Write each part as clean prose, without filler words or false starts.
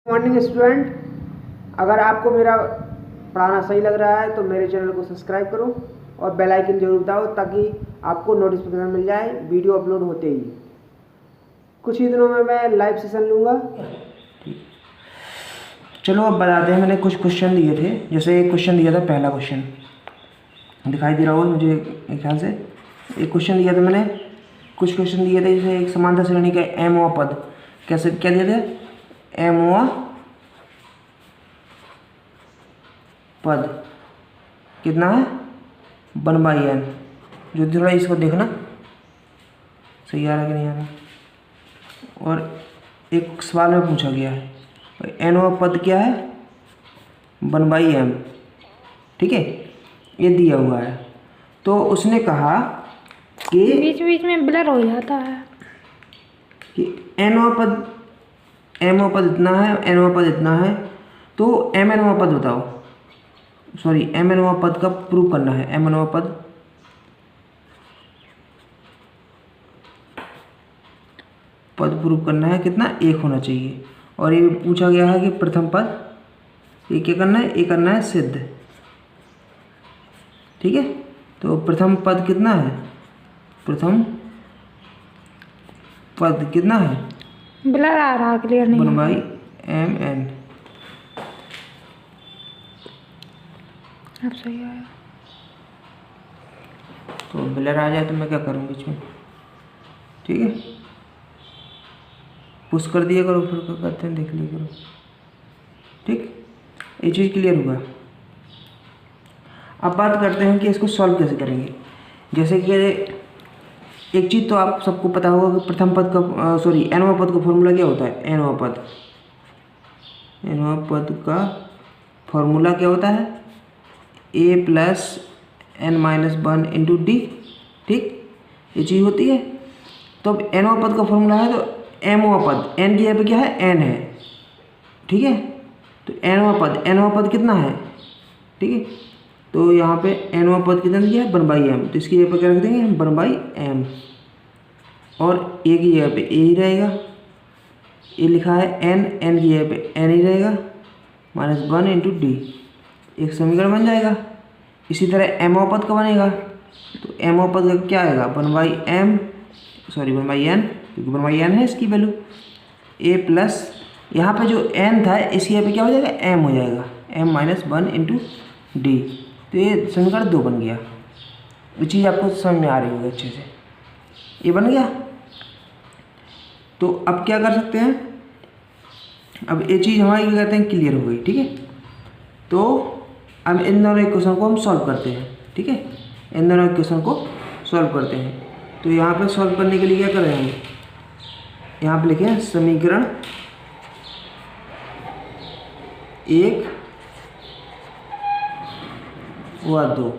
Morning student, अगर आपको मेरा पढ़ाना सही लग रहा है तो मेरे चैनल को सब्सक्राइब करो और बेल आइकन जरूर दबाओ ताकि आपको नोटिफिकेशन मिल जाए वीडियो अपलोड होते ही। कुछ ही दिनों में मैं लाइव सेशन लूँगा। चलो अब बताते हैं। मैंने कुछ क्वेश्चन दिए थे, जैसे एक क्वेश्चन दिया था, पहला क्वेश्चन दिखाई दे रहा होगा मुझे एक ख्याल से। एक क्वेश्चन दिया था मैंने, कुछ क्वेश्चन दिए थे जैसे एक समांतर श्रेणी का एमवा पद, कैसे क्या दिए थे, एमवा पद कितना है 1/n। जो थोड़ा इसको देखना सही आ रहा कि नहीं आ रहा। और एक सवाल में पूछा गया है एनवा पद क्या है 1/m, ठीक है, ये दिया हुआ है। तो उसने कहा कि बीच बीच में ब्लर हो जाता है कि एनवा पद इतना है, एनवा पद इतना है, तो एम एनवा पद बताओ। सॉरी, एम एनवा पद का प्रूव करना है। एम एनवा पद प्रूव करना है, कितना, 1 होना चाहिए। और ये पूछा गया है कि प्रथम पद ये क्या करना है, ये करना है सिद्ध, ठीक है। तो प्रथम पद कितना है, प्रथम पद कितना है, ब्लर आ रहा, क्लियर नहीं 1/mn। अब सही आया। तो ब्लर आ जाए तो मैं क्या करूँ बीच में, ठीक है, पुश कर दिया करो, फिर क्या करते हैं देख लिया करो, ठीक। ये चीज़ क्लियर हुआ। अब बात करते हैं कि इसको सॉल्व कैसे करेंगे। जैसे कि एक चीज़ तो आप सबको पता होगा कि प्रथम पद का सॉरी एनवा पद का फॉर्मूला क्या होता है। एनवा पद का फॉर्मूला क्या होता है, a + n-1 इंटू डी, ठीक, ये चीज़ होती है। तो अब एनवा पद का फॉर्मूला है तो एमवा पद, एन की जगह पे क्या है, एन है, ठीक है। तो एनवा पद कितना है, ठीक है। तो यहाँ पे एनवा पद कितना दिया है 1/m, तो इसकी जगह पे क्या रख देंगे हम 1/m। और ए की जगह पे ए ही रहेगा, ए लिखा है एन की जगह पे एन ही रहेगा, -1 इंटू डी, एक समीकरण बन जाएगा। इसी तरह एमवा पद का बनेगा, तो एमवा पद का क्या आएगा 1/n, क्योंकि 1/n है इसकी वैल्यू। ए प्लस यहाँ पे जो n था इसकी यहाँ पे क्या हो जाएगा, m हो जाएगा, m-1 इंटू डी। तो ये समीकरण 2 बन गया। ये चीज़ आपको समझ में आ रही होगी अच्छे से, ये बन गया। तो अब क्या कर सकते हैं, अब ये चीज़ हमारी क्या कहते हैं, क्लियर हो गई, ठीक है। तो अब इन दोनों इक्वेशन को हम सॉल्व करते हैं, ठीक है, इन दोनों इक्वेशन को सॉल्व करते हैं। तो यहाँ पे सॉल्व करने के लिए क्या करें हम, यहाँ पे लिखें समीकरण 1 व 2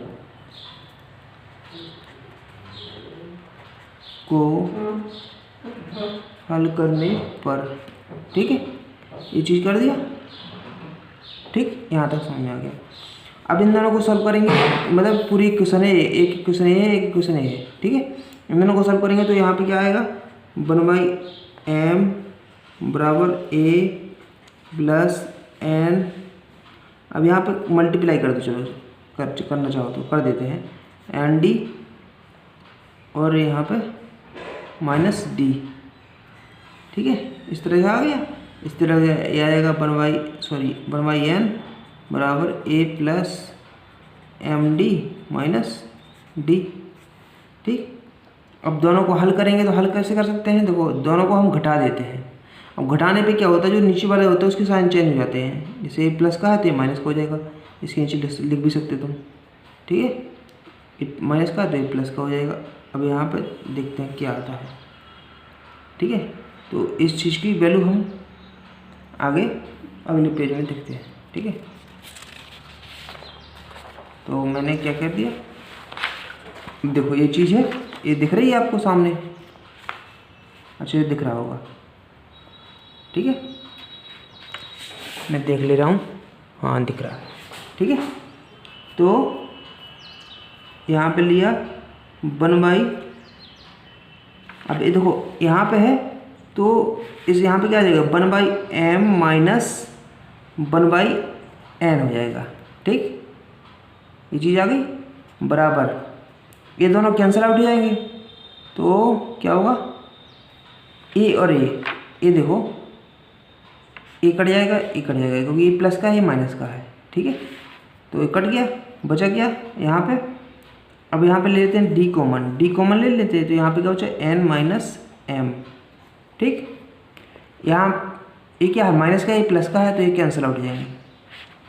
को हल करने पर, ठीक है, ये चीज़ कर दिया, ठीक, यहाँ तक समझ में आ गया। अब इन दोनों को सॉल्व करेंगे, मतलब पूरी इक्वेशन है, एक इक्वेशन है, ठीक है। इन दोनों को सॉल्व करेंगे तो यहाँ पे क्या आएगा 1/m बराबर a + n। अब यहाँ पे मल्टीप्लाई कर दो, चलो करना चाहो तो कर देते हैं, एन डी और यहाँ पे -d, ठीक है। इस तरह से आ गया, इस तरह से ये आएगा 1/n बराबर a + md - d, ठीक। अब दोनों को हल करेंगे तो हल कैसे कर सकते हैं, देखो दोनों को हम घटा देते हैं। अब घटाने पे क्या होता है, जो नीचे वाले होते हैं उसके साइन चेंज हो जाते हैं। जैसे ए प्लस का है तो ये माइनस का हो जाएगा, इसके नीचे लिख भी सकते तुम, ठीक है, माइनस का तो ये प्लस का हो जाएगा। अब यहाँ पे देखते हैं क्या आता है, ठीक है। तो इस चीज़ की वैल्यू हम आगे अगले पेज में देखते हैं, ठीक है। तो मैंने क्या कर दिया, देखो ये चीज़ है, ये दिख रही है आपको सामने, अच्छा ये दिख रहा होगा, ठीक है, मैं देख ले रहा हूँ, हाँ दिख रहा है, ठीक है। तो यहाँ पे लिया 1/, अब ये देखो यहाँ पे है तो इस यहाँ पे क्या आ जाएगा 1/m माइनस 1/n हो जाएगा। ठीक, ये चीज़ आ गई बराबर, ये दोनों कैंसिल आउट हो जाएंगे तो क्या होगा ए और ए देखो ए कट जाएगा, ए कट जाएगा क्योंकि ये प्लस का है ये माइनस का है। ठीक है, तो ये कट गया, बचा क्या यहाँ पे। अब यहाँ पे ले लेते हैं डी कॉमन ले लेते हैं, तो यहाँ पे क्या बचा n माइनस एम। ठीक, यहाँ ये क्या है माइनस का, ये प्लस का है, तो ये कैंसिल आउट हो जाएंगे।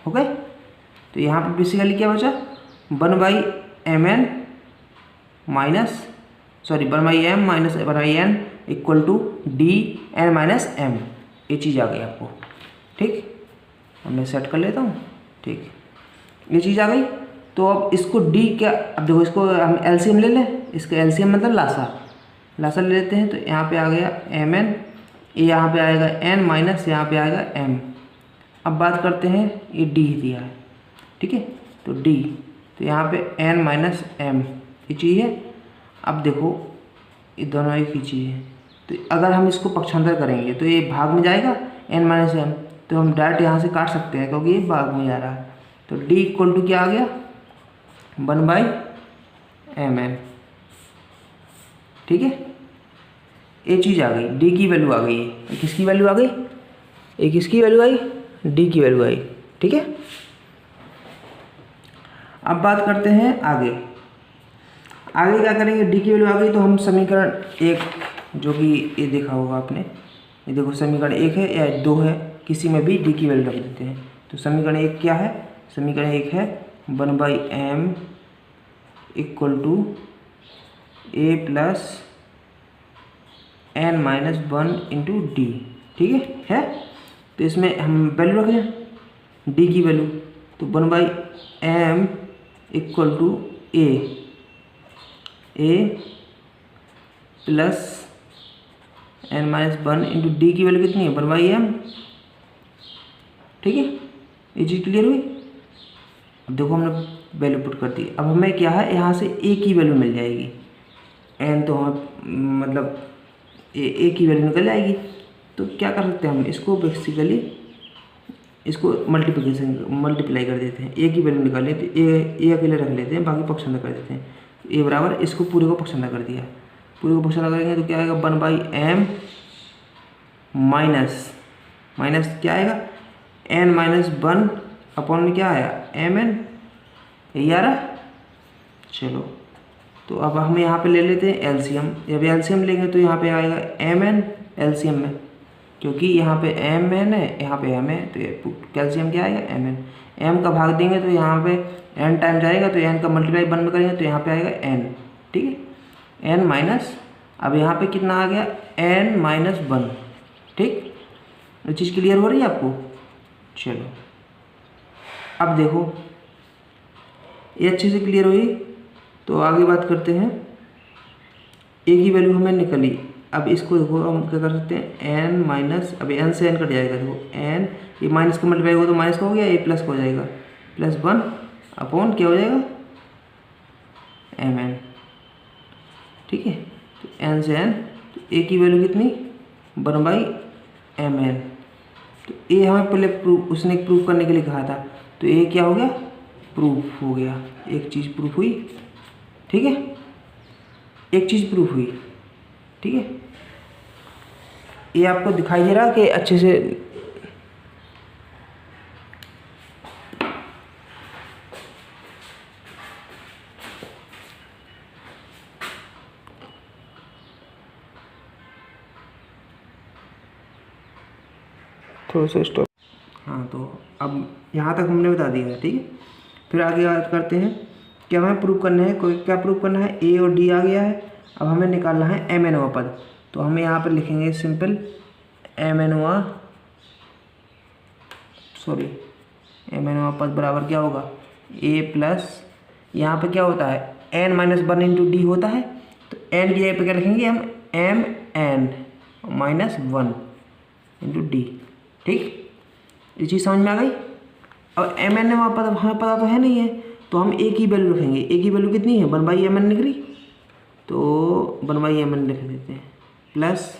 ओके, तो यहाँ पे बेसिकली क्या बचा 1/mn minus 1/m minus 1/n equal to D N minus M. ये चीज़ आ गई आपको। ठीक, अब मैं सेट कर लेता हूँ। ठीक, ये चीज़ आ गई। तो अब इसको डी क्या, अब देखो इसको हम एलसीएम ले लें, इसका एलसीएम मतलब लासा ले लेते हैं। तो यहाँ पे आ गया एम एन, ये यहाँ पे आएगा एन माइनस यहाँ पे आएगा एम। अब बात करते हैं, ये डी दिया है। ठीक है, तो डी, तो यहाँ पे एन माइनस एम ये चीज़ है। अब देखो ये दोनों एक ही चीज़ है, तो अगर हम इसको पक्षांतर करेंगे तो ये भाग में जाएगा एन माइनस एम, तो हम डायरेक्ट यहाँ से काट सकते हैं क्योंकि ये भाग में जा रहा है। तो डी इक्वल टू क्या आ गया 1/mn। ठीक है, ये चीज़ आ गई, डी की वैल्यू आ गई है। किसकी वैल्यू आ गई, एक किसकी वैल्यू आई, डी की वैल्यू आई। ठीक है, अब बात करते हैं आगे क्या करेंगे। डी की वैल्यू आ गई तो हम समीकरण 1 जो कि ये देखा होगा आपने, ये देखो समीकरण 1 है या 2 है, किसी में भी डी की वैल्यू रख देते हैं। तो समीकरण 1 क्या है, समीकरण 1 है 1/m equal to a plus n minus 1 into D. ठीक है, तो इसमें हम वैल्यू रख लें डी की वैल्यू, तो 1/m equal to a plus n minus 1 into D की वैल्यू कितनी है 1/m। ठीक है, ये चीज़ क्लियर हुई। अब देखो हमने वैल्यू पुट कर दी, अब हमें क्या है यहाँ से a की वैल्यू मिल जाएगी। n तो हमें मतलब a की वैल्यू निकल जाएगी। तो क्या कर सकते हैं हम, इसको बेसिकली इसको मल्टीप्लाई कर देते हैं, a की वैल्यू निकाल लेते हैं, a अकेले रख लेते हैं, बाकी पक्षांतर कर देते हैं। a बराबर इसको पूरे को पक्षांतर कर दिया, पूरे को पक्षांतर करेंगे तो क्या आएगा 1/m माइनस क्या आएगा n माइनस 1 अपॉन में क्या आया mn, यही आ रहा। चलो, तो अब हम यहाँ पे ले लेते हैं एलसीएम। जब एलसीएम लेंगे तो यहाँ पे आएगा mn एलसीएम में, क्योंकि यहाँ पे mn है यहाँ पे m है, तो कैल्शियम क्या आएगा mn। m का भाग देंगे तो यहाँ पे n टाइम जाएगा, तो n का मल्टीप्लाई 1 में करेंगे तो यहाँ पे आएगा n। ठीक है, n माइनस, अब यहाँ पे कितना आ गया n माइनस 1। ठीक, ये चीज़ क्लियर हो रही है आपको। चलो, अब देखो ये अच्छे से क्लियर हुई, तो आगे बात करते हैं। a की वैल्यू हमें निकली, अब इसको देखो हम क्या कर सकते हैं n माइनस, अब n से n कट जाएगा। देखो n, ये माइनस का मल्टीप्लाई होगा तो माइनस का हो गया, a प्लस का हो जाएगा, प्लस 1 अपॉन क्या हो जाएगा mn। ठीक है, तो n से n, तो a की वैल्यू कितनी 1/mn। तो a हमें पहले प्रूफ, उसने प्रूफ करने के लिए कहा था, तो a क्या हो गया प्रूफ हो गया, एक चीज़ प्रूफ हुई। ठीक है, एक चीज़ प्रूफ हुई। ठीक है, ये आपको दिखाई दे रहा कि अच्छे से थोड़ा सा स्टॉप। हाँ, तो अब यहाँ तक हमने बता दिया है। ठीक है, फिर आगे बात करते हैं क्या हमें प्रूव करना है, कोई क्या प्रूव करना है, a और d आ गया है। अब हमें निकालना है mnवा पद, तो हमें यहाँ पर लिखेंगे सिंपल mnवा पद बराबर क्या होगा a प्लस, यहाँ पे क्या होता है n माइनस 1 इंटू डी होता है, तो n की जगह पे क्या लिखेंगे हम mn माइनस 1 इंटू डी। ठीक, ये चीज़ समझ में आ गई। अब mn वहाँ पद हमें पता तो है नहीं है, तो हम a की वैल्यू रखेंगे। a की वैल्यू कितनी है 1/mn निकली, तो 1/mn लिख देते हैं, प्लस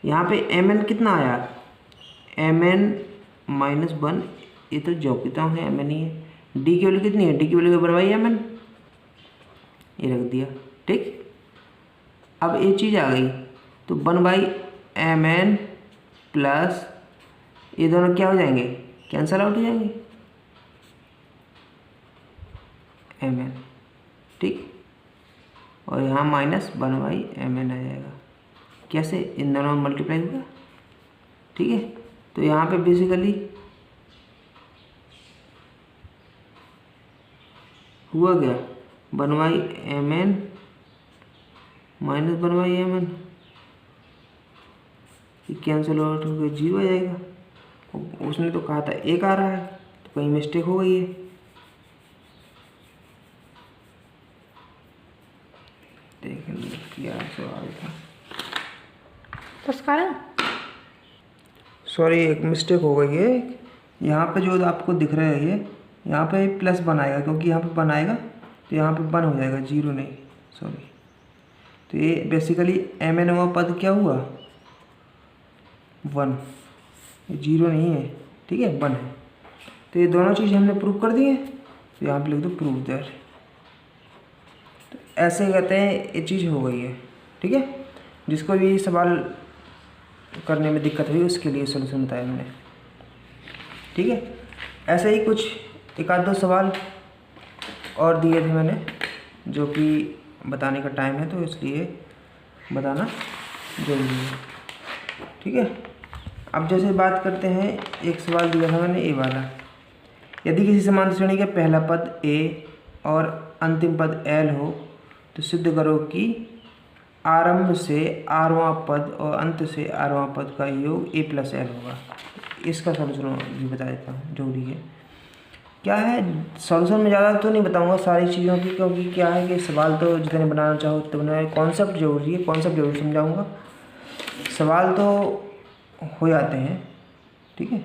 यहाँ पे एम एन कितना आया, एम एन माइनस 1, ये तो जो कितना है एम एन ही है। डी की वैल्यू कितनी है, डी की वैल्यू बराबर एम एन, ये रख दिया। ठीक, अब ये चीज़ आ गई तो 1/mn प्लस ये दोनों क्या हो जाएंगे, कैंसल आउट हो जाएंगे, mn। ठीक, और यहाँ -1/mn आ जाएगा। कैसे, इन दोनों में मल्टीप्लाई होगा। ठीक है, तो यहाँ पे बेसिकली हुआ क्या, 1/mn माइनस 1/mn, ये कैंसिल आउट होकर 0 आ जाएगा। उसने तो कहा था 1 आ रहा है, तो कहीं मिस्टेक हो गई है। देख क्या सवाल था, सॉरी एक मिस्टेक हो गई है। यहाँ पे जो आपको दिख रहा है ये, यहाँ पे प्लस बनाएगा, क्योंकि यहाँ पे बनाएगा तो यहाँ पे 1 हो जाएगा, 0 नहीं, सॉरी। तो ये बेसिकली एम एन हुआ पद क्या हुआ, 1, ये 0 नहीं है। ठीक है, 1 है। तो ये दोनों चीज़ हमने प्रूव कर दी है, तो यहाँ पे लिख दो प्रूव दैट। तो ऐसे कहते हैं ये चीज़ हो गई है। ठीक है, जिसको भी सवाल करने में दिक्कत हुई उसके लिए सलूशन बताया मैंने। ठीक है, ऐसे ही कुछ एक आध दो सवाल और दिए थे मैंने, जो कि बताने का टाइम है तो इसलिए बताना जरूरी है। ठीक है, अब जैसे बात करते हैं, एक सवाल दिया था मैंने ये वाला, यदि किसी समान श्रेणी का पहला पद a और अंतिम पद l हो तो सिद्ध करो कि आरंभ से आरवां पद और अंत से आरवां पद का योग a + l होगा। इसका सॉल्यूशन भी बता देता हूँ, जरूरी है। क्या है, सॉल्यूशन में ज़्यादा तो नहीं बताऊंगा सारी चीज़ों की, क्योंकि क्या है कि सवाल तो जितने बनाना चाहो उतने बनाए, कॉन्सेप्ट जरूरी है, कॉन्सेप्ट जरूर समझाऊंगा। सवाल तो हो जाते हैं, ठीक है,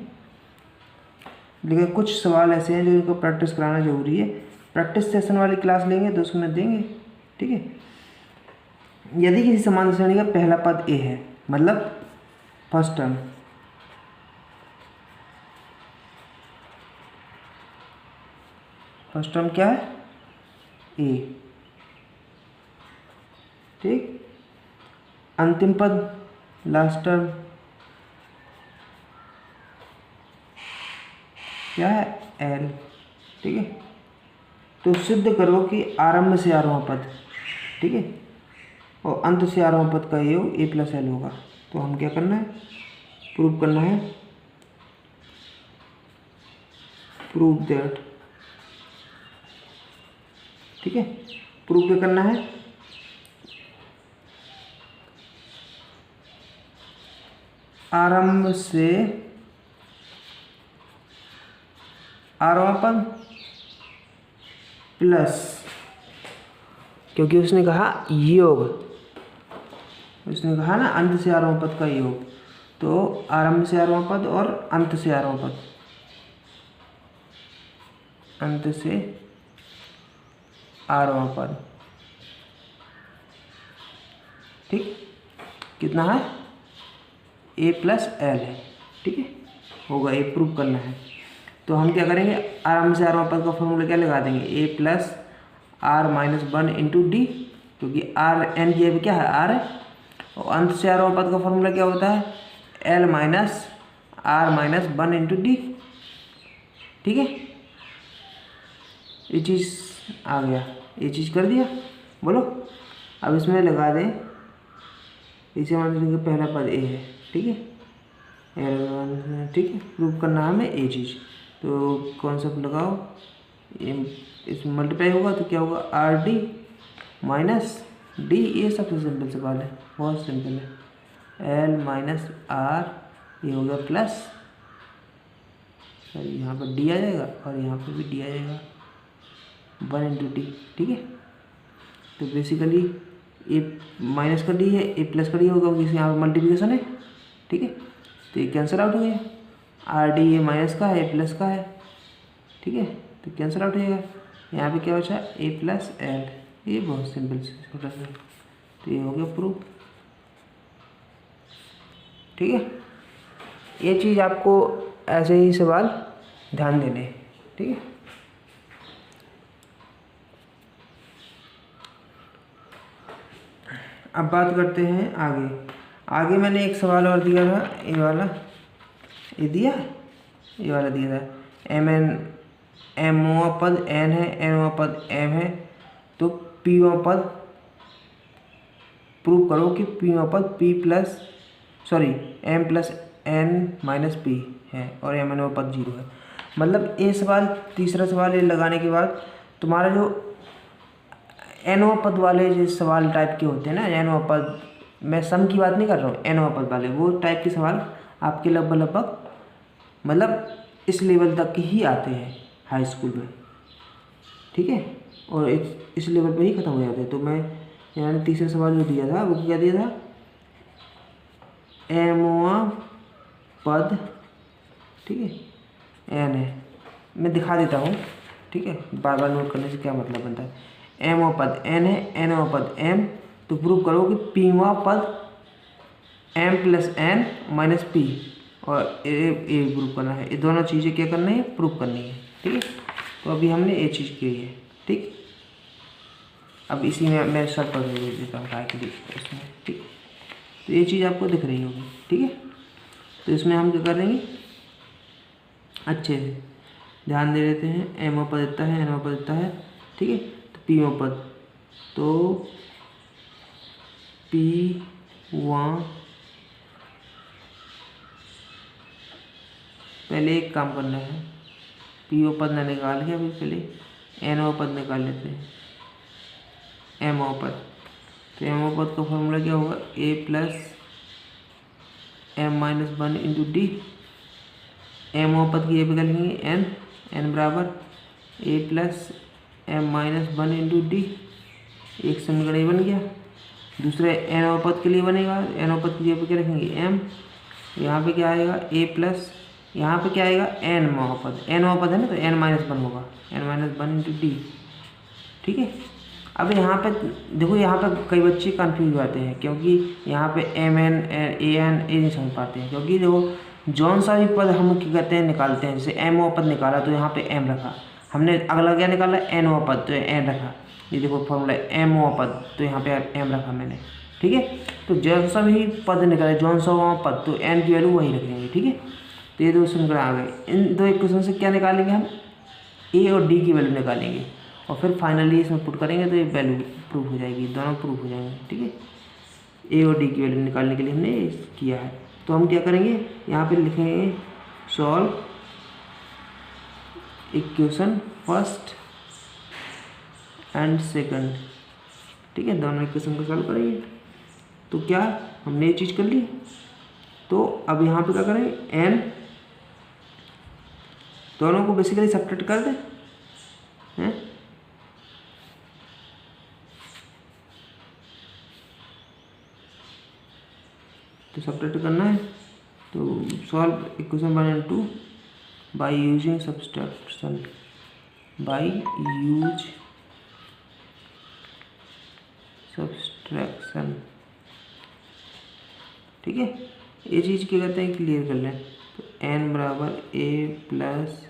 लेकिन कुछ सवाल ऐसे हैं जो इनको प्रैक्टिस कराना जरूरी है। प्रैक्टिस सेशन वाली क्लास लेंगे तो उसमें देंगे। ठीक है, यदि किसी समान श्रेणी का पहला पद ए है, मतलब फर्स्ट टर्म, फर्स्ट टर्म क्या है, ए। ठीक, अंतिम पद लास्ट टर्म क्या है, एल। ठीक है, तो सिद्ध करो कि आरंभ से आरवां पद, ठीक है, और अंत से आरवां पद का योग a + l होगा। तो हम क्या करना है, प्रूव करना है, प्रूव दैट। ठीक है, प्रूव क्या करना है, आरंभ से आरवां पद प्लस, क्योंकि उसने कहा योग, उसने कहा ना अंत से आरवां पद का योग, तो आरंभ से आरवां पद और अंत से आरवां पद, अंत से आरवां पद। ठीक, कितना है, a + l है। ठीक है, होगा, ये प्रूव करना है। तो हम क्या करेंगे, आरंभ से आरवां पद का फॉर्मूला क्या लगा देंगे, a + r - 1 × d, क्योंकि r n की क्या है, r है। और अंत से आरवां पद का फॉर्मूला क्या होता है, l - r - 1 × d। ठीक है, ये चीज़ आ गया, ये चीज़ कर दिया। बोलो, अब इसमें लगा दें, इसे मान लीजिए पहला पद ए है। ठीक है, ठीक है, प्रूव करना है हमें ये चीज़। तो कॉन्सेप्ट लगाओ, इसमें मल्टीप्लाई होगा तो क्या होगा, आर डी माइनस डी। ये सबसे सिंपल सवाल है, बहुत सिंपल है। एल माइनस आर, ये हो गया प्लस, सॉरी यहाँ पर डी आ जाएगा और यहाँ पर भी डी आ जाएगा, 1 × d। ठीक है, तो बेसिकली ए माइनस का डी है, ए प्लस का डी होगा, क्योंकि यहाँ पर मल्टीप्लिकेशन है। ठीक है, तो ये कैंसिल आउट हो गया, आर डी ये माइनस का है, ए प्लस का है। ठीक है, तो कैंसिल आउट हो जाएगा। यहाँ पे क्या बचा, a + l। ये बहुत सिंपल छोटा सा, तो ये हो गया प्रूफ। ठीक है, ये चीज़ आपको ऐसे ही सवाल ध्यान देने हैं, ठीक है। अब बात करते हैं आगे मैंने एक सवाल और दिया था, ये वाला, ये दिया, ये वाला दिया था एमवा पद n है, nवा पद m है, तो pवा पद प्रूव करो कि pवा पद m plus n minus p है और mnवा पद 0 है। मतलब ये सवाल, तीसरा सवाल ये लगाने के बाद तुम्हारा जो nवा पद वाले जो सवाल टाइप के होते हैं ना, nवा पद, मैं सम की बात नहीं कर रहा हूँ, nवा पद वाले वो टाइप के सवाल आपके लगभग मतलब इस लेवल तक के ही आते हैं हाई स्कूल में, ठीक है, और इस लेवल पे ही ख़त्म हो जाते हैं। तो मैं यहाँ ने तीसरा सवाल जो दिया था वो क्या दिया था, एमवा पद, ठीक है, एन है, मैं दिखा देता हूँ, ठीक है, बार बार नोट करने से क्या मतलब बनता है। एमवा पद एन है, एनवा पद एम, तो प्रूव करो कि पीवा पद M plus N minus P, और ए प्रूव करना है। ये दोनों चीज़ें क्या करनी है, प्रूव करनी है, ठीक है। तो अभी हमने ये चीज़ की है, ठीक। अब इसी में मैं शर्ट पर देता हूँ इसमें, ठीक। तो ये चीज़ आपको दिख रही होगी, ठीक है। तो इसमें हम क्या करेंगे, अच्छे से ध्यान दे लेते हैं। एमवा पद इतना है, एनवा पद इतना है, ठीक है। तो पीवा पद, तो पीवा, पहले एक काम करना है, पीवा पद ना निकाल के अभी पहले एनवा पद निकाल लेते हैं, एमवा पद। तो एमवा पद का फॉर्मूला क्या होगा, A plus M minus 1 into D. एमवा पद की ये पे लिखेंगे एन बराबर A plus M minus 1 into D, एक समीकरण ये बन गया। दूसरे एनवा पद के लिए बनेगा, एनवा पद की जगह पे क्या रखेंगे एम, यहाँ पे क्या आएगा ए प्लस, यहाँ पे क्या आएगा एनवा पद, एनवा पद है ना, तो एन माइनस 1 होगा, एन माइनस 1 इंटू डी, ठीक है। अब यहाँ पे देखो, यहाँ पे कई बच्चे कंफ्यूज होते हैं, क्योंकि यहाँ पे एम एन ए नहीं समझ पाते हैं, क्योंकि देखो जौन सा भी पद हम क्या कहते हैं निकालते हैं, जैसे एमवा पद निकाला तो यहाँ पे एम रखा, हमने अगला क्या निकाला एनवा पद तो एन रखा, ये देखो फॉर्मूला एमवा पद तो यहाँ पे एम रखा मैंने, ठीक है। तो जौन सा भी पद निकाले, जौन सा पद, तो एन की वैल्यू वही रखेंगे, ठीक है। तो ये दो समीकरण आ गए। इन दो इक्वेशन से क्या निकालेंगे हम, ए और डी की वैल्यू निकालेंगे, और फिर फाइनली इसमें पुट करेंगे तो ये वैल्यू प्रूफ हो जाएगी, दोनों प्रूफ हो जाएंगे, ठीक है। ए और डी की वैल्यू निकालने के लिए हमने किया है। तो हम क्या करेंगे, यहाँ पे लिखेंगे solve equation first and second, ठीक है, दोनों इक्वेशन को सॉल्व करेंगे। तो क्या हमने ये चीज़ कर ली। तो अब यहाँ पे क्या करेंगे, एन दोनों को बेसिकली सब्ट्रैक्ट कर दें, हैं, तो सब्ट्रैक्ट करना है। तो solve equation 1 and 2 by using subtraction, by use subtraction, ठीक है। ये चीज़ क्या कहते हैं, क्लियर कर लें। तो n बराबर a plus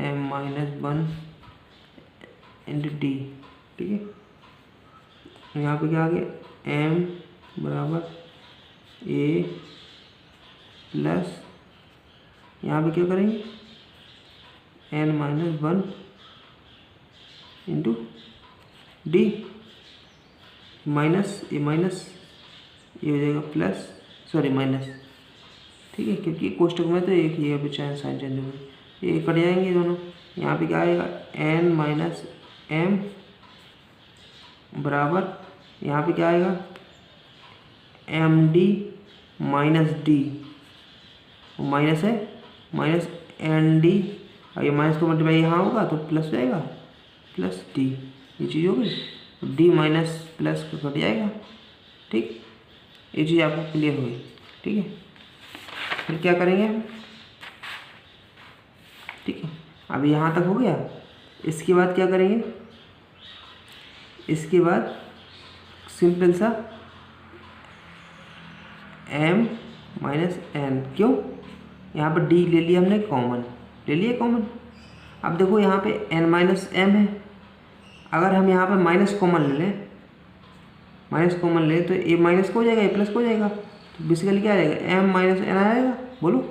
M minus 1 into D, ठीक है। यहाँ पे क्या आ गया, m बराबर a प्लस, यहाँ पे क्या करेंगे n minus 1 into D, minus ये हो जाएगा प्लस, सॉरी माइनस, ठीक है, क्योंकि कोष्टक में तो एक ही है, चाहे साइन चेंज हो, ये कट जाएंगे दोनों। यहाँ पे क्या आएगा n माइनस एम बराबर, यहाँ पे क्या आएगा M D minus D, minus है, माइनस एन डी, और ये माइनस को मल्टीप्लाई यहाँ होगा तो प्लस जाएगा, प्लस डी, ये चीज़ होगी, डी माइनस प्लस को कट जाएगा, ठीक। ये चीज़ आपको क्लियर हुई, ठीक है। फिर क्या करेंगे हम, ठीक है, अब यहाँ तक हो गया। इसके बाद क्या करेंगे, इसके बाद सिंपल सा m माइनस एन। क्यों? यहाँ पर डी ले लिया हमने कॉमन, ले लिया कॉमन। अब देखो यहाँ पे एन माइनस एम है, अगर हम यहाँ पे माइनस कॉमन ले लें, माइनस कॉमन ले तो ए माइनस को हो जाएगा, ए प्लस को हो जाएगा, तो बेसिकली क्या आ जाएगा, एम माइनस एन आ जाएगा। बोलो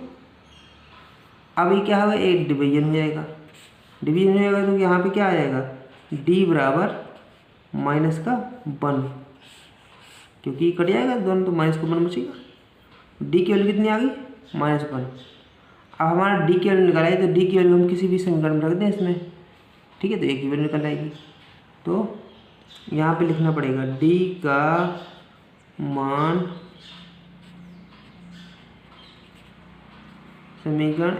अब ये क्या होगा, एक डिवीजन हो जाएगा, डिवीजन हो जाएगा तो यहाँ पे क्या आ जाएगा, डी बराबर माइनस का 1, क्योंकि कट जाएगा दोनों तो माइनस का 1 बचेगा। डी की वैल्यू कितनी आ गई, -1। अब हमारा डी की वैल्यू निकाला है, तो डी की वैल्यू हम किसी भी समीकरण में रख दें इसमें, ठीक है, तो एक की वैल्यू निकल आएगी। तो यहाँ पे लिखना पड़ेगा डी का मान समीकरण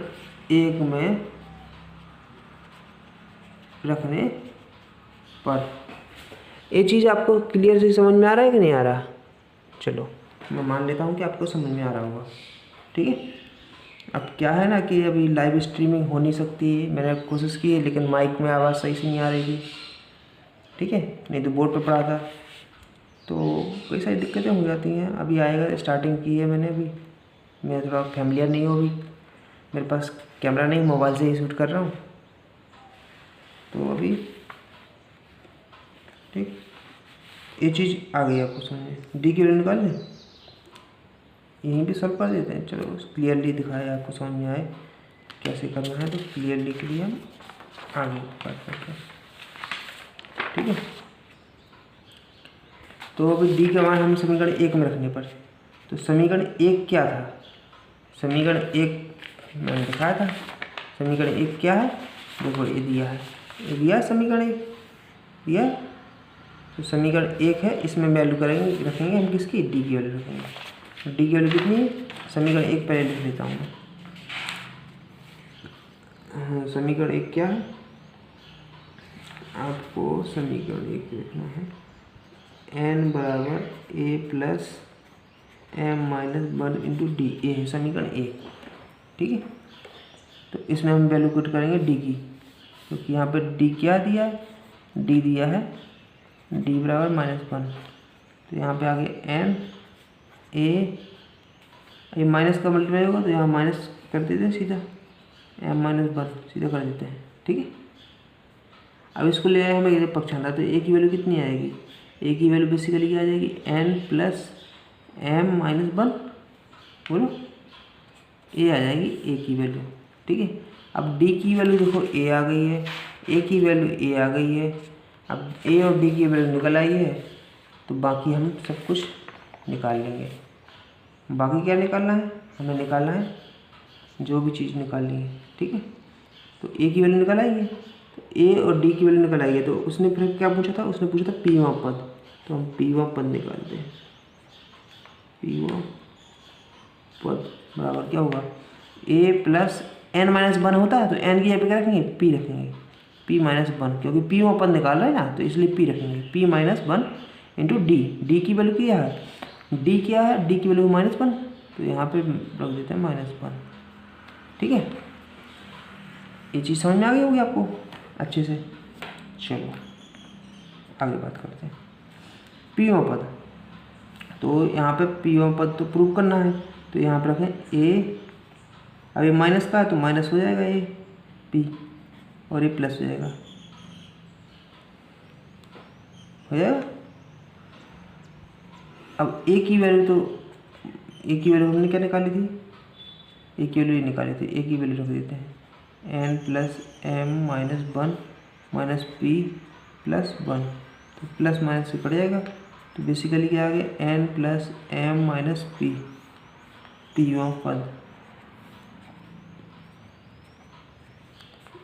1 में रखने पर। ये चीज़ आपको क्लियर से समझ में आ रहा है कि नहीं आ रहा? चलो मैं मान लेता हूँ कि आपको समझ में आ रहा होगा, ठीक है। अब क्या है ना कि अभी लाइव स्ट्रीमिंग हो नहीं सकती है, मैंने कोशिश की है लेकिन माइक में आवाज़ सही से नहीं आ रही थी, ठीक है, नहीं तो बोर्ड पे पढ़ा था, तो कई सारी दिक्कतें हो जाती हैं। अभी आएगा, स्टार्टिंग की है मैंने, अभी मैं थोड़ा फैमिलियर नहीं हूँ, अभी मेरे पास कैमरा नहीं, मोबाइल से ही शूट कर रहा हूँ, तो अभी ठीक ये चीज़ आ गई आपको समझ में। डी की वैल्यू निकाल लें, यहीं पे सॉल्व कर देते हैं। चलो क्लियरली दिखाया, आपको समझ में आए कैसे करना है, तो क्लियरली के लिए हम आगे बात करते हैं, ठीक है। तो अभी डी का मान हम समीकरण 1 में रखने पर, तो समीकरण 1 क्या था, समीकरण 1 मैंने दिखाया था, समीकरण 1 क्या है, देखो ये दिया है, ये दिया है समीकरण 1 दिया, तो समीकरण 1 है, इसमें वैल्यू करेंगे, रखेंगे हम किसकी, डी की वैल्यू रखेंगे। डी की वैल्यू कितनी है, समीकरण 1 पहले लिख लेता हूँ मैं। समीकरण 1 क्या है, आपको समीकरण 1 लिखना है, एन बराबर A plus M minus 1 into D, ये है समीकरण 1, ठीक है। तो इसमें हम वैल्यू पुट करेंगे डी की, क्योंकि यहाँ पे डी क्या दिया है, डी दिया है डी बराबर -1, तो यहाँ पे आगे एम ए, ये माइनस का मल्टीप्लाई होगा तो यहाँ माइनस कर देते हैं सीधा, m-1 सीधा कर देते हैं, ठीक है। अब इसको ले आए हमें इधर पक्षांतर, तो ए की वैल्यू कितनी आएगी, ए की वैल्यू बेसिकली क्या आ जाएगी, n प्लस m-1, बोलो ए आ जाएगी ए की वैल्यू, ठीक है। अब डी की वैल्यू देखो ए आ गई है, ए की वैल्यू ए आ गई है, अब ए और डी की वैल्यू निकल आई है, तो बाकी हम सब कुछ निकाल लेंगे। बाकी क्या निकालना है, हमें निकालना है जो भी चीज़ निकालनी है, ठीक है। तो ए की वैल्यू निकल आई है, तो ए और डी की वैल्यू निकल आई है, तो उसने फिर क्या पूछा था, उसने पूछा था पीवा पद, तो हम पीवा पद निकालते हैं। पीवा पद बराबर क्या होगा, ए प्लस n-1 होता है, तो n की जगह पे क्या रखेंगे, p रखेंगे, p-1, क्योंकि पीवा पद निकाल रहे हैं ना, तो इसलिए p रखेंगे, p-1 इंटू डी। डी की वैल्यू क्या है, डी क्या है, डी की वैल्यू -1, तो यहाँ पे रख देते हैं -1, ठीक है। ये चीज़ समझ में आ गई होगी आपको अच्छे से। चलो आगे बात करते हैं, पीवा पद, तो यहाँ पे पीवा पद तो प्रूव करना है, तो यहाँ पे रखें ए, अब ये माइनस का है तो माइनस हो जाएगा ये पी, और ये प्लस हो जाएगा, हो जाएगा। अब ए की वैल्यू, तो ए की वैल्यू हमने क्या निकाली थी, ए की वैल्यू निकाली थी, ए की वैल्यू रख देते हैं n plus m-1 minus P plus 1, तो प्लस माइनस से कट जाएगा, तो बेसिकली क्या आ गया, n plus m minus P, पीवा पद।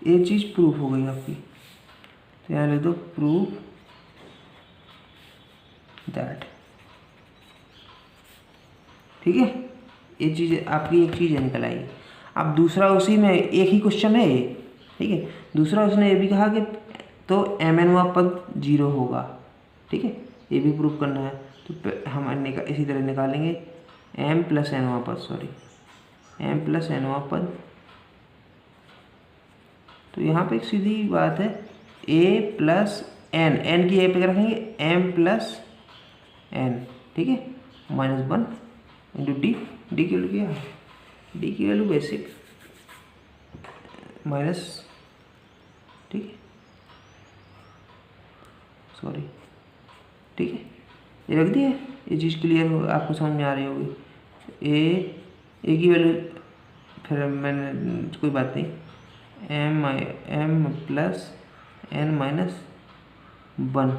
ये चीज़ प्रूफ हो गई आपकी, तो यहाँ लिख दो प्रूफ दैट, ठीक है। ये चीज़ आपकी एक चीज़ निकल आई। अब दूसरा उसी में एक ही क्वेश्चन है ये, ठीक है। दूसरा उसने ये भी कहा कि तो mn पद 0 होगा, ठीक है, ये भी प्रूफ करना है, तो हम इसी तरह निकालेंगे m प्लस n पद, सॉरी m प्लस n पद। तो यहाँ पे एक सीधी बात है, a प्लस n की जगह पे रखेंगे m प्लस n, ठीक है, -1 इंटू डी, डी की वैल्यू क्या है, डी की वैल्यू बेसिक माइनस, ठीक है, सॉरी, ठीक है, ये रख दिया। ये चीज़ क्लियर हो, आपको समझ में आ रही होगी। ए की वैल्यू फिर मैंने कोई बात नहीं, एम प्लस एन माइनस 1,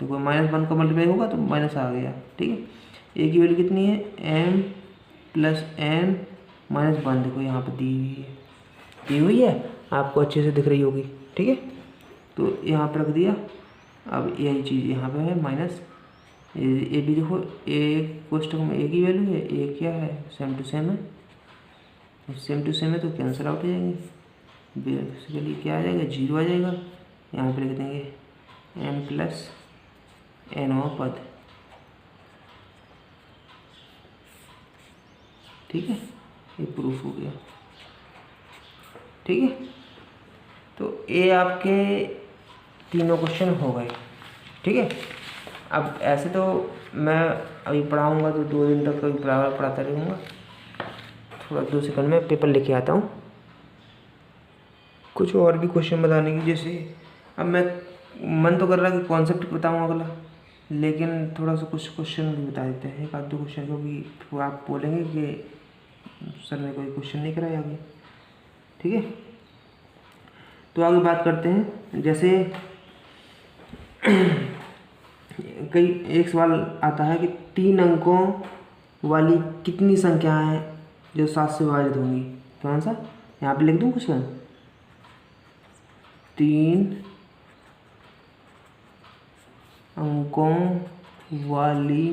तो कोई -1 का मल्टीप्लाई होगा तो माइनस आ गया, ठीक है। ए की वैल्यू कितनी है, एम प्लस एन माइनस 1, देखो यहाँ पर दी हुई है, आपको अच्छे से दिख रही होगी, ठीक है। तो यहाँ पर रख दिया। अब यही चीज़ यहाँ पे है माइनस ए भी, देखो ए कोष्टक में ए की वैल्यू है, ए क्या है, सेम टू सेम है, सेम टू सेम है तो कैंसिल आउट हो जाएंगे, बेसिकली क्या आ जाएगा, 0 आ जाएगा। यहाँ पे लिख देंगे एम प्लस एन पद, ठीक है, ये प्रूफ हो गया, ठीक है। तो ये आपके तीनों क्वेश्चन हो गए, ठीक है। अब ऐसे तो मैं अभी पढ़ाऊँगा तो 2 दिन तक कभी पढ़ाता रहूँगा, थोड़ा 2 सेकंड में पेपर लेके आता हूँ, कुछ और भी क्वेश्चन बताने की। जैसे अब मैं मन तो कर रहा कि कॉन्सेप्ट बताऊँ अगला, लेकिन थोड़ा सा कुछ क्वेश्चन भी बता देते हैं, 1-2 क्वेश्चन, क्योंकि आप बोलेंगे कि सर ने कोई क्वेश्चन नहीं कराया आगे, ठीक है। तो आगे बात करते हैं। जैसे एक सवाल आता है कि 3 अंकों वाली कितनी संख्याएं हैं जो 7 से विभाजित होंगी, तो आंसर यहाँ पे लिख दूँ क्वेश्चन, 3 अंकों वाली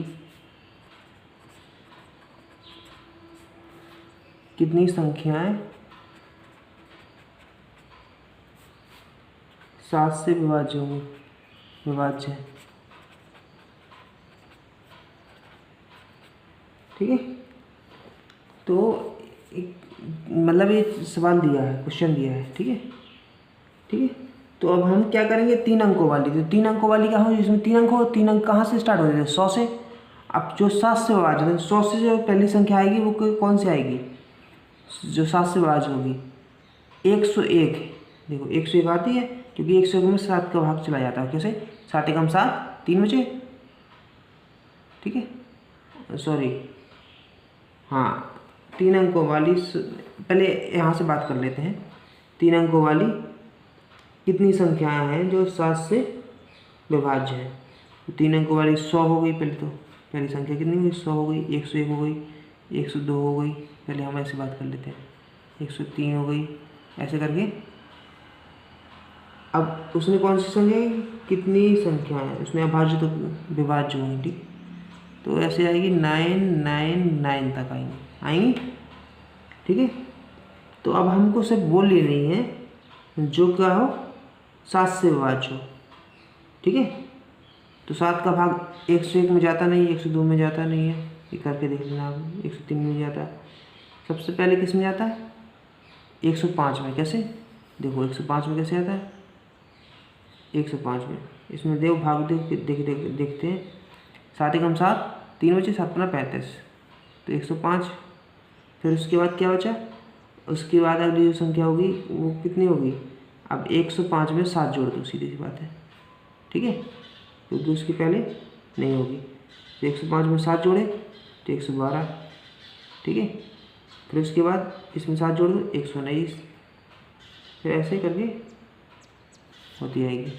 कितनी संख्याएं 7 से विभाज्य है, ठीक है। तो मतलब ये सवाल दिया है, क्वेश्चन दिया है, ठीक है, ठीक है। तो अब हम क्या करेंगे, 3 अंकों वाली, तो 3 अंकों वाली क्या हो, जिसमें 3 अंक हो, 3 अंक कहाँ से स्टार्ट हो जाते हैं, 100 से। अब जो 7 से विभाज्य है, 100 से जो पहली संख्या आएगी वो कौन सी आएगी, जो 7 से विभाज्य होगी, 101। देखो 101 आती है, क्योंकि 101 में 7 का भाग चला जाता है, कैसे, 7 एकम 7, 3 बचे, ठीक है, सॉरी, हाँ, 3 अंकों वाली, पहले यहाँ से बात कर लेते हैं। 3 अंकों वाली कितनी संख्याएं हैं जो 7 से विभाज्य है, तो 3 अंकों वाली 100 हो गई, पहले तो पहली संख्या कितनी हुई, 100 हो गई, 101 हो गई, 102 हो गई, पहले हम ऐसे बात कर लेते हैं, 103 हो गई, ऐसे करके। अब उसने कौन सी संख्या, कितनी संख्या है उसमें अभाज्य तो विभाज्य होंगी, ठीक, तो ऐसे आएगी 999 तक आएंगी, ठीक है। तो अब हमको सिर्फ वो लेनी है जो क्या हो, 7 से विभाज्य हो, ठीक है। तो 7 का भाग 101 में जाता नहीं, 102 में जाता नहीं है, ये करके देख लेना आप, 103 में जाता है, सबसे पहले किस में जाता है, 105 में, कैसे, देखो 105 में कैसे आता है, 105 में, इसमें देव भाग देखते हैं, 7 एकम 7, 3 बचे, 7 पंद्रह 35, तो 105। फिर उसके बाद क्या बचा, उसके बाद अगली जो संख्या होगी वो कितनी होगी, अब 105 में 7 जोड़ दो, सीधी सी बात है, ठीक है, क्योंकि उसकी पहले नहीं होगी, तो 105 में 7 जोड़े तो 112, ठीक है। फिर उसके बाद इसमें 7 जोड़ दो, 119, फिर ऐसे करके होती आएगी।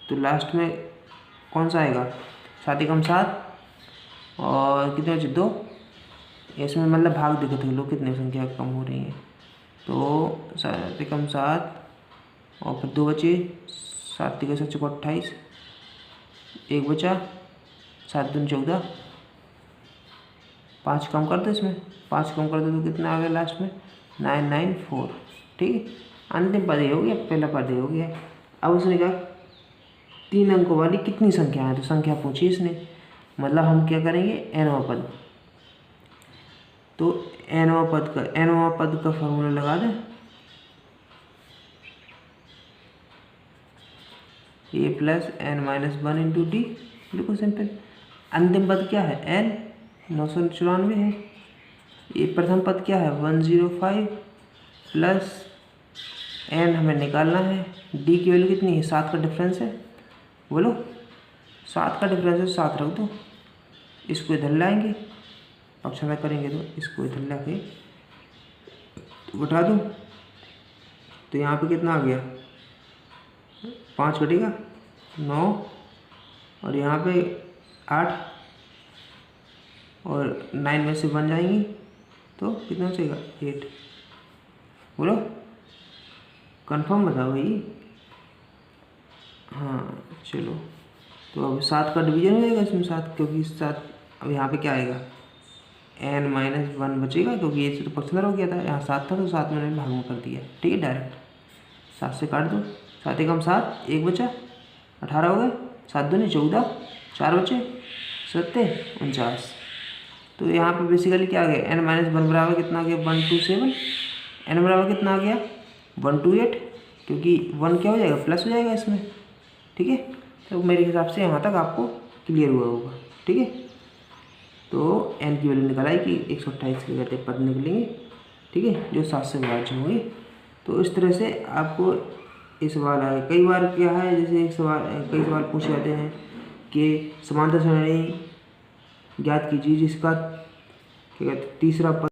तो लास्ट में कौन सा आएगा, 7 एकम 7 और कितने बचे, 2, इसमें मतलब भाग देखो थे लोग कितने संख्या कम हो रही है, तो 7 एकम 7 और फिर 2 बचे, 7 3 7 28, 1 बचा, 7 दूनी 14, 5 कम कर दो, इसमें 5 कम कर दो तो कितना आ गया लास्ट में, 994, ठीक है। अंतिम पद ये हो गया, पहला पद ये हो गया। अब उसने कहा 3 अंकों वाली कितनी संख्या है, तो संख्या पूछी इसने, मतलब हम क्या करेंगे, nवां पद, तो nवां पद का फॉर्मूला लगा दें, a plus n minus 1 into D, बिल्कुल सिंपल। अंतिम पद क्या है, n, 994 है। ये प्रथम पद क्या है 105 प्लस n हमें निकालना है। d की वैल्यू कितनी है 7 का डिफरेंस है, बोलो 7 का डिफरेंस है, 7 रख दो। इसको इधर लाएंगे, पक्षांतर करेंगे तो इसको इधर ला के उठा दो, तो यहाँ पे कितना आ गया 5 कटेगा 9 और यहाँ पे 8 और 9 में से 1 जाएंगी तो कितना बचेगा 8। बोलो कंफर्म बताओ भाई। हाँ चलो, तो अब 7 का डिवीजन हो जाएगा इसमें 7, क्योंकि 7 अब यहाँ पे क्या आएगा n-1 बचेगा, क्योंकि ये तो पक्षांतर हो गया था, यहाँ 7 था तो 7 मैंने भाग में कर दिया। ठीक है, डायरेक्ट 7 से काट दो, 7 एकम 7, 1 बचा 18 हो गए, 7 दूनी 14, 4 बचे 7 49। तो यहाँ पे बेसिकली क्या आ गया n-1 बराबर कितना आ गया 127, n बराबर कितना आ गया 128, क्योंकि 1 क्या हो जाएगा प्लस हो जाएगा इसमें। ठीक है, तो मेरे हिसाब से यहाँ तक आपको क्लियर हुआ होगा। ठीक है, तो n की वैल्यू निकल आई कि 128 के कहते पद निकलेंगे। ठीक है, जो 7 से विभाज्य होंगे। तो इस तरह से आपको ये सवाल आए। कई बार क्या है, जैसे कई सवाल पूछे जाते हैं कि समांतर श्रेणी ज्ञात कीजिए जिसका क्या कहते तीसरा पद